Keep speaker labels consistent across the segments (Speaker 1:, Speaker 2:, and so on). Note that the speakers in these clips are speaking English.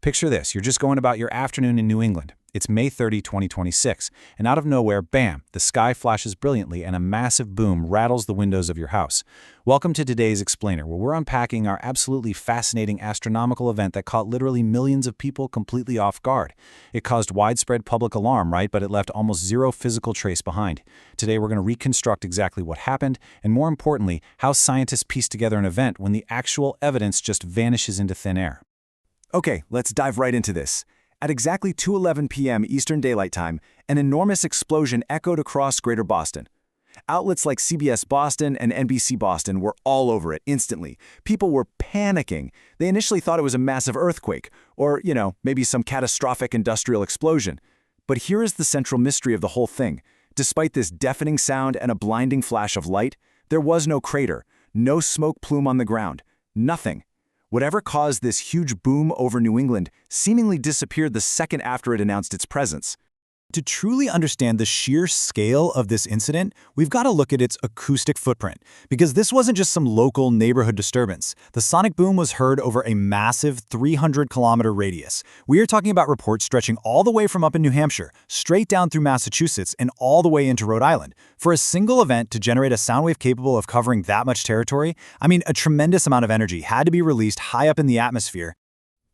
Speaker 1: Picture this, you're just going about your afternoon in New England. It's May 30, 2026, and out of nowhere, bam, the sky flashes brilliantly and a massive boom rattles the windows of your house. Welcome to today's Explainer, where we're unpacking our absolutely fascinating astronomical event that caught literally millions of people completely off guard. It caused widespread public alarm, right, but it left almost zero physical trace behind. Today we're going to reconstruct exactly what happened, and more importantly, how scientists piece together an event when the actual evidence just vanishes into thin air.
Speaker 2: Okay, let's dive right into this. At exactly 2:11 p.m. Eastern Daylight Time, an enormous explosion echoed across Greater Boston. Outlets like CBS Boston and NBC Boston were all over it instantly. People were panicking. They initially thought it was a massive earthquake, or, maybe some catastrophic industrial explosion. But here is the central mystery of the whole thing. Despite this deafening sound and a blinding flash of light, there was no crater, no smoke plume on the ground, nothing. Whatever caused this huge boom over New England seemingly disappeared the second after it announced its presence. To truly understand the sheer scale of this incident, we've got to look at its acoustic footprint, because this wasn't just some local neighborhood disturbance. The sonic boom was heard over a massive 300-kilometer radius. We are talking about reports stretching all the way from up in New Hampshire, straight down through Massachusetts, and all the way into Rhode Island. For a single event to generate a sound wave capable of covering that much territory, a tremendous amount of energy had to be released high up in the atmosphere.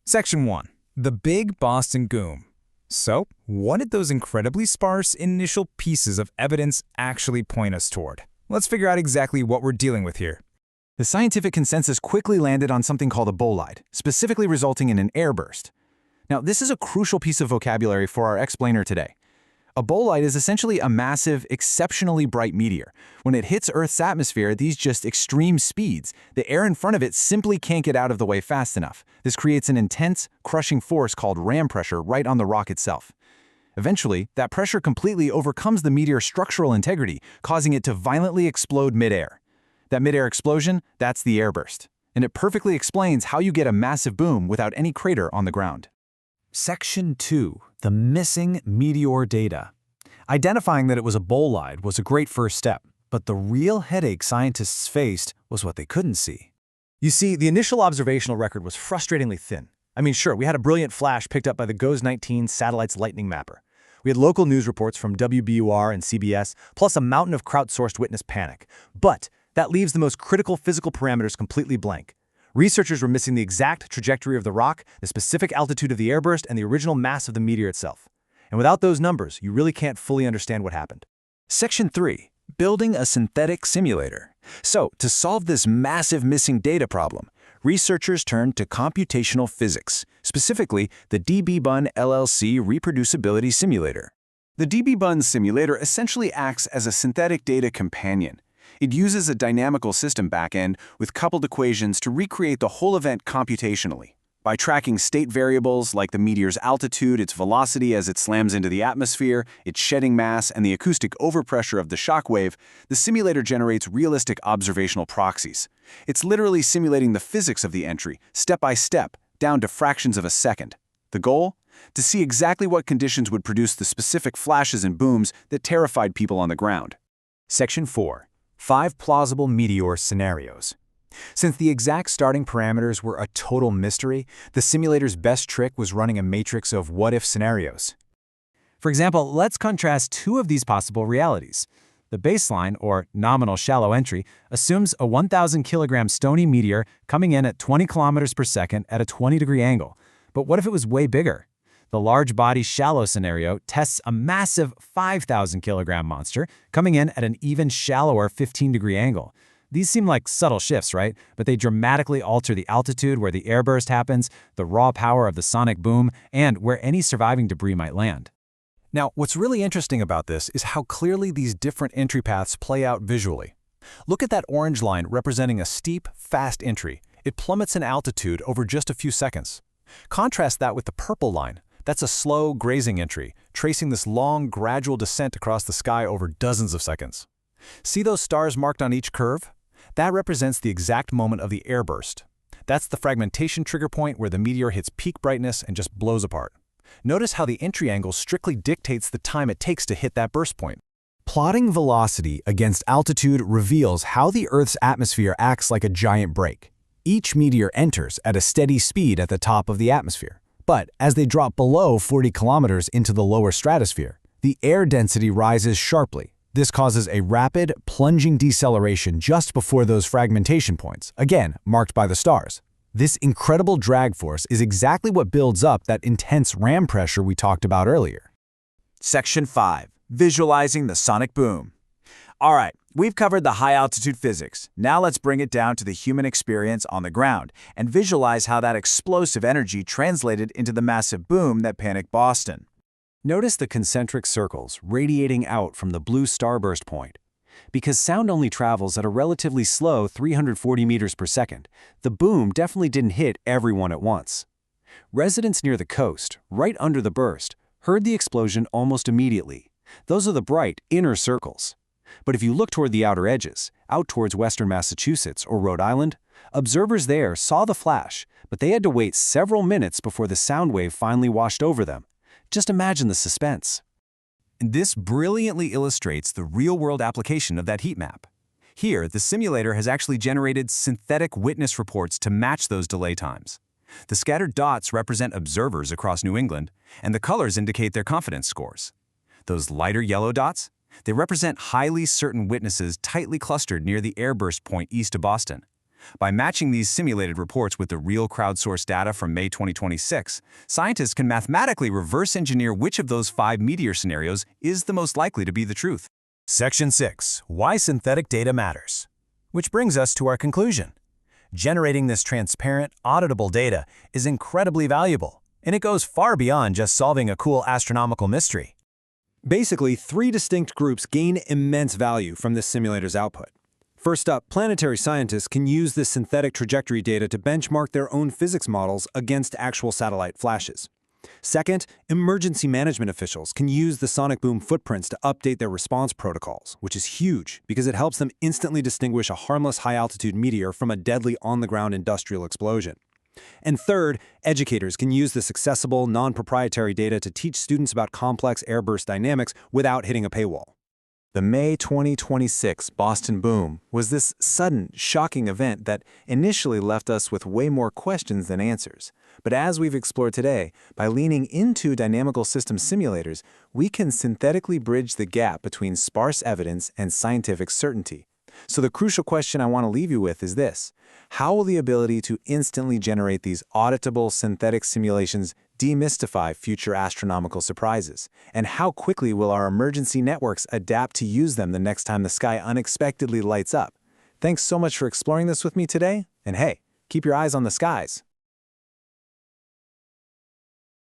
Speaker 3: Section 1. The Big Boston Boom. So, what did those incredibly sparse initial pieces of evidence actually point us toward? Let's figure out exactly what we're dealing with here.
Speaker 1: The scientific consensus quickly landed on something called a bolide, specifically resulting in an airburst. Now, this is a crucial piece of vocabulary for our explainer today. A bolide is essentially a massive, exceptionally bright meteor. When it hits Earth's atmosphere at these just extreme speeds, the air in front of it simply can't get out of the way fast enough. This creates an intense, crushing force called ram pressure right on the rock itself. Eventually, that pressure completely overcomes the meteor's structural integrity, causing it to violently explode midair. That midair explosion, that's the airburst. And it perfectly explains how you get a massive boom without any crater on the ground.
Speaker 2: Section 2. The missing meteor data. Identifying that it was a bolide was a great first step, but the real headache scientists faced was what they couldn't see.
Speaker 4: You see, the initial observational record was frustratingly thin. Sure, we had a brilliant flash picked up by the GOES-19 satellite's lightning mapper. We had local news reports from WBUR and CBS, plus a mountain of crowdsourced witness panic. But that leaves the most critical physical parameters completely blank. Researchers were missing the exact trajectory of the rock, the specific altitude of the airburst, and the original mass of the meteor itself. And without those numbers, you really can't fully understand what happened.
Speaker 2: Section 3. Building a synthetic simulator. So, to solve this massive missing data problem, researchers turned to computational physics, specifically the DBbun LLC reproducibility simulator. The DBbun simulator essentially acts as a synthetic data companion. It uses a dynamical system backend with coupled equations to recreate the whole event computationally. By tracking state variables like the meteor's altitude, its velocity as it slams into the atmosphere, its shedding mass, and the acoustic overpressure of the shock wave, the simulator generates realistic observational proxies. It's literally simulating the physics of the entry, step by step, down to fractions of a second. The goal? To see exactly what conditions would produce the specific flashes and booms that terrified people on the ground.
Speaker 1: Section 4. 5 plausible meteor scenarios. Since the exact starting parameters were a total mystery, the simulator's best trick was running a matrix of what-if scenarios. For example, let's contrast two of these possible realities. The baseline, or nominal shallow entry, assumes a 1,000-kilogram stony meteor coming in at 20 kilometers per second at a 20-degree angle. But what if it was way bigger? The large body shallow scenario tests a massive 5,000-kilogram monster coming in at an even shallower 15-degree angle. These seem like subtle shifts, right? But they dramatically alter the altitude where the airburst happens, the raw power of the sonic boom, and where any surviving debris might land.
Speaker 2: Now, what's really interesting about this is how clearly these different entry paths play out visually. Look at that orange line representing a steep, fast entry. It plummets in altitude over just a few seconds. Contrast that with the purple line. That's a slow, grazing entry, tracing this long, gradual descent across the sky over dozens of seconds. See those stars marked on each curve? That represents the exact moment of the airburst. That's the fragmentation trigger point where the meteor hits peak brightness and just blows apart. Notice how the entry angle strictly dictates the time it takes to hit that burst point. Plotting velocity against altitude reveals how the Earth's atmosphere acts like a giant brake. Each meteor enters at a steady speed at the top of the atmosphere. But as they drop below 40 kilometers into the lower stratosphere, the air density rises sharply. This causes a rapid, plunging deceleration just before those fragmentation points, again, marked by the stars. This incredible drag force is exactly what builds up that intense ram pressure we talked about earlier.
Speaker 1: Section 5. Visualizing the sonic boom. All right, we've covered the high-altitude physics. Now let's bring it down to the human experience on the ground and visualize how that explosive energy translated into the massive boom that panicked Boston.
Speaker 2: Notice the concentric circles radiating out from the blue starburst point. Because sound only travels at a relatively slow 340 meters per second, the boom definitely didn't hit everyone at once. Residents near the coast, right under the burst, heard the explosion almost immediately. Those are the bright, inner circles. But if you look toward the outer edges, out towards western Massachusetts or Rhode Island, observers there saw the flash, but they had to wait several minutes before the sound wave finally washed over them. Just imagine the suspense.
Speaker 1: This brilliantly illustrates the real-world application of that heat map. Here, the simulator has actually generated synthetic witness reports to match those delay times. The scattered dots represent observers across New England, and the colors indicate their confidence scores. Those lighter yellow dots? They represent highly certain witnesses tightly clustered near the airburst point east of Boston. By matching these simulated reports with the real crowdsourced data from May 2026, scientists can mathematically reverse engineer which of those 5 meteor scenarios is the most likely to be the truth.
Speaker 2: Section 6. Why synthetic data matters. Which brings us to our conclusion. Generating this transparent, auditable data is incredibly valuable, and it goes far beyond just solving a cool astronomical mystery.
Speaker 4: Basically, 3 distinct groups gain immense value from this simulator's output. First up, planetary scientists can use this synthetic trajectory data to benchmark their own physics models against actual satellite flashes. Second, emergency management officials can use the sonic boom footprints to update their response protocols, which is huge because it helps them instantly distinguish a harmless high-altitude meteor from a deadly on-the-ground industrial explosion. And third, educators can use this accessible, non-proprietary data to teach students about complex airburst dynamics without hitting a paywall.
Speaker 2: The May 2026 Boston boom was this sudden, shocking event that initially left us with way more questions than answers. But as we've explored today, by leaning into dynamical system simulators, we can synthetically bridge the gap between sparse evidence and scientific certainty. So the crucial question I want to leave you with is this: how will the ability to instantly generate these auditable synthetic simulations demystify future astronomical surprises? And how quickly will our emergency networks adapt to use them the next time the sky unexpectedly lights up? Thanks so much for exploring this with me today, and hey, keep your eyes on the skies.